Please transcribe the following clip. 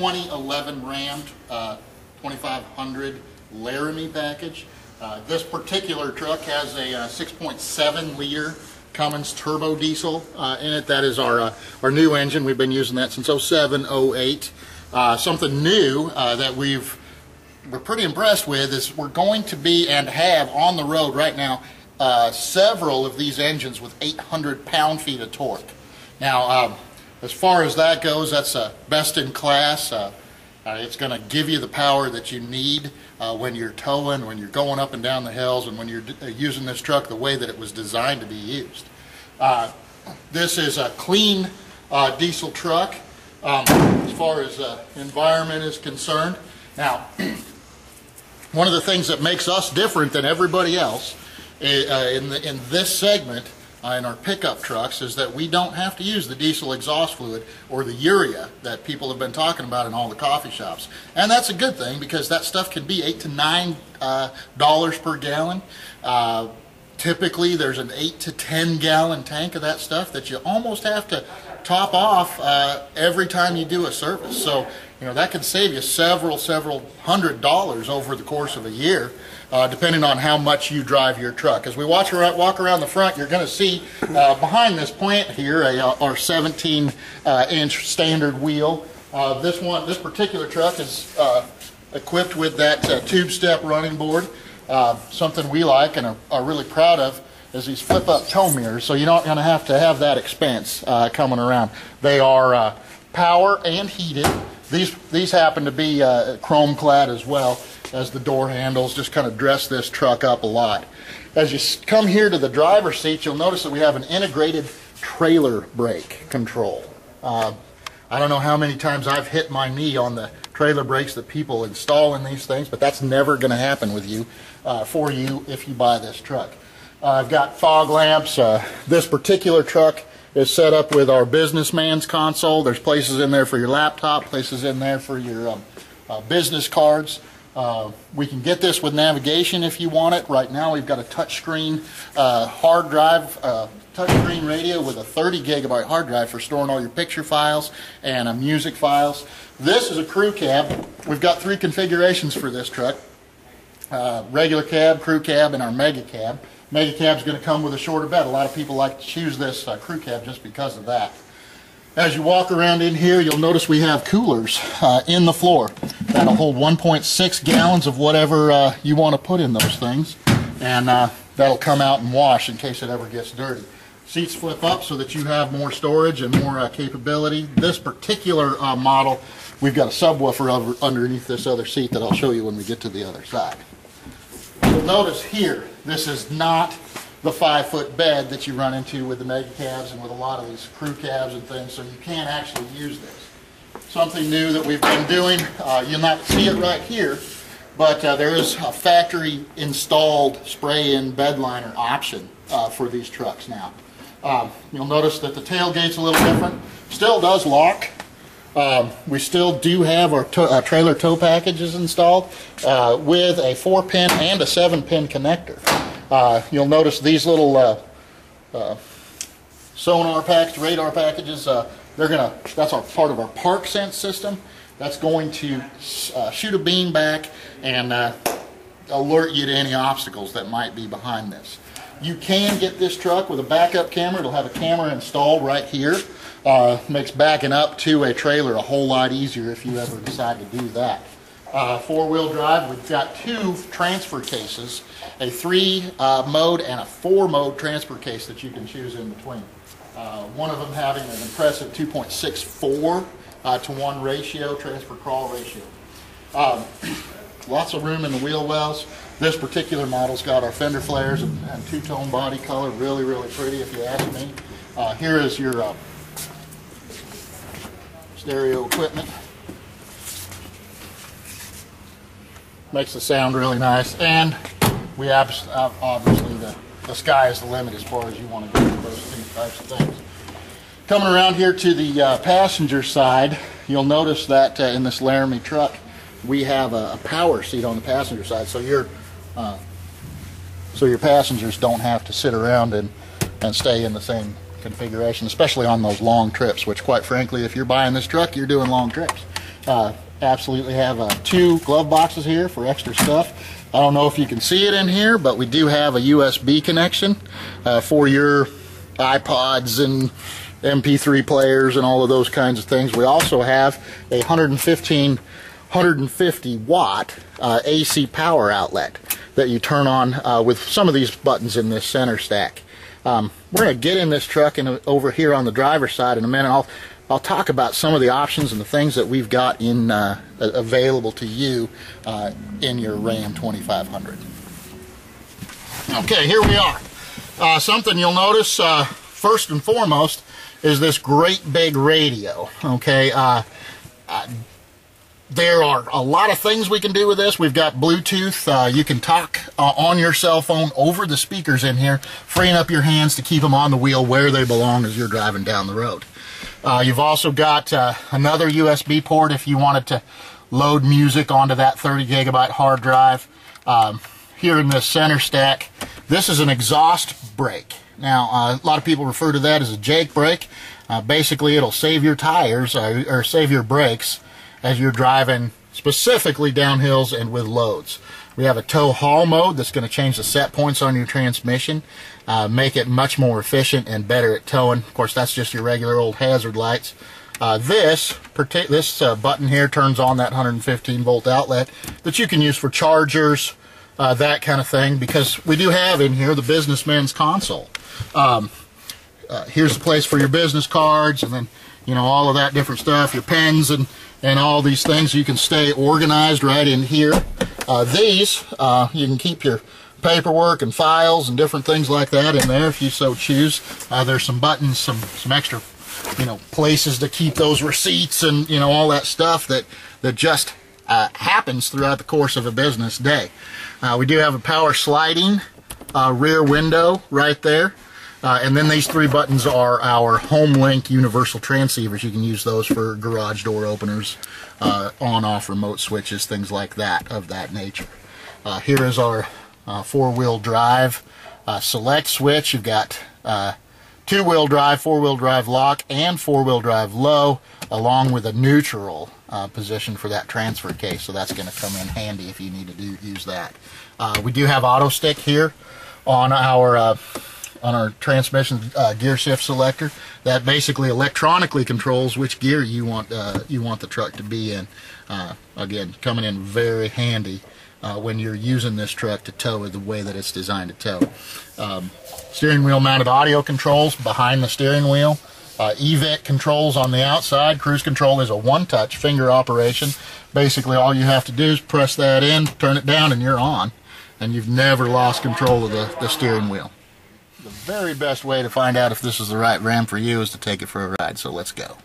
2011 Ram 2500 Laramie package. This particular truck has a 6.7 liter Cummins turbo diesel in it. That is our new engine. We've been using that since 07, 08. Something new that we're pretty impressed with is we're going to be and have on the road right now several of these engines with 800 pound-feet of torque. Now, as far as that goes, that's best in class. It's going to give you the power that you need when you're towing, when you're going up and down the hills, and when you're using this truck the way that it was designed to be used. This is a clean diesel truck as far as environment is concerned. Now, one of the things that makes us different than everybody else in this segment in our pickup trucks is that we don't have to use the diesel exhaust fluid or the urea that people have been talking about in all the coffee shops. And that's a good thing, because that stuff can be $8 to $9 per gallon. Typically there's an 8 to 10 gallon tank of that stuff that you almost have to top off every time you do a service. So, you know, that can save you several $100s over the course of a year, depending on how much you drive your truck. As we walk around the front, you're going to see behind this plant here our 17-inch standard wheel. This particular truck is equipped with that tube step running board. Something we like and are really proud of is these flip-up tow mirrors, so you're not going to have that expense coming around. They are power and heated. These happen to be chrome clad as well, as the door handles just kind of dress this truck up a lot. As you come here to the driver's seat, you'll notice that we have an integrated trailer brake control. I don't know how many times I've hit my knee on the trailer brakes that people install in these things, but that's never going to happen with you, for you, if you buy this truck. I've got fog lamps. This particular truck is set up with our businessman's console. There's places in there for your laptop, places in there for your business cards. We can get this with navigation if you want it. Right now we've got a touchscreen hard drive, touchscreen radio with a 30 gigabyte hard drive for storing all your picture files and music files. This is a crew cab. We've got 3 configurations for this truck. Regular cab, crew cab, and our mega cab. Mega cab is going to come with a shorter bed. A lot of people like to choose this crew cab just because of that. As you walk around in here, you'll notice we have coolers in the floor that'll hold 1.6 gallons of whatever you want to put in those things, and that'll come out and wash in case it ever gets dirty. Seats flip up so that you have more storage and more capability. This particular model, we've got a subwoofer underneath this other seat that I'll show you when we get to the other side. You'll notice here, this is not the 5-foot bed that you run into with the mega cabs and with a lot of these crew cabs and things, so you can't actually use this. Something new that we've been doing, you'll not see it right here, but there is a factory installed spray-in bed liner option for these trucks now. You'll notice that the tailgate's a little different. Still does lock. We still do have our trailer tow packages installed with a 4-pin and a 7-pin connector. You'll notice these little sonar packs, radar packages, that's part of our park sense system. That's going to shoot a beam back and alert you to any obstacles that might be behind this. You can get this truck with a backup camera. It'll have a camera installed right here. Makes backing up to a trailer a whole lot easier if you ever decide to do that. 4-wheel drive, we've got 2 transfer cases, a 3-mode and a 4-mode transfer case that you can choose in between. One of them having an impressive 2.64 to 1 ratio, transfer crawl ratio. Lots of room in the wheel wells. This particular model's got our fender flares and 2-tone body color, really pretty if you ask me. Here is your stereo equipment. Makes the sound really nice, and we obviously the sky is the limit as far as you want to go with those types of things. Coming around here to the passenger side, you'll notice that in this Laramie truck we have a power seat on the passenger side, so your passengers don't have to sit around and stay in the same configuration, especially on those long trips, which quite frankly, if you're buying this truck, you're doing long trips. Absolutely have 2 glove boxes here for extra stuff. I don't know if you can see it in here, but we do have a USB connection for your iPods and MP3 players and all of those kinds of things. We also have a 150 watt AC power outlet that you turn on with some of these buttons in this center stack. We're going to get in this truck and over here on the driver's side in a minute. I'll talk about some of the options and the things that we've got in available to you in your Ram 2500. Okay, here we are. Something you'll notice first and foremost is this great big radio. Okay, there are a lot of things we can do with this. We've got Bluetooth. You can talk on your cell phone over the speakers in here, freeing up your hands to keep them on the wheel where they belong as you're driving down the road. You've also got another USB port if you wanted to load music onto that 30 gigabyte hard drive. Here in the center stack, this is an exhaust brake. Now, a lot of people refer to that as a Jake brake. Basically, it'll save your tires or save your brakes as you're driving specifically down hills and with loads. We have a tow haul mode that's going to change the set points on your transmission, make it much more efficient and better at towing. Of course, that's just your regular old hazard lights. This button here turns on that 115 volt outlet that you can use for chargers, that kind of thing, because we do have in here the businessman's console. Here's the place for your business cards, and then, you know, all of that different stuff, your pens and all these things. You can stay organized right in here. You can keep your paperwork and files and different things like that in there if you so choose. There's some buttons, some extra, you know, places to keep those receipts and, you know, all that stuff that just happens throughout the course of a business day. We do have a power sliding rear window right there. And then these 3 buttons are our HomeLink universal transceivers. You can use those for garage door openers, on-off remote switches, things like that, of that nature. Here is our 4-wheel drive select switch. You've got 2-wheel drive, 4-wheel drive lock, and 4-wheel drive low, along with a neutral position for that transfer case. So that's going to come in handy if you need to use that. We do have auto stick here on our transmission gear shift selector that basically electronically controls which gear you want the truck to be in. Again, coming in very handy when you're using this truck to tow the way that it's designed to tow. Steering wheel mounted audio controls behind the steering wheel. EVIT controls on the outside. Cruise control is a one-touch finger operation. Basically, all you have to do is press that in, turn it down, and you're on. And you've never lost control of the steering wheel. The very best way to find out if this is the right Ram for you is to take it for a ride, so let's go.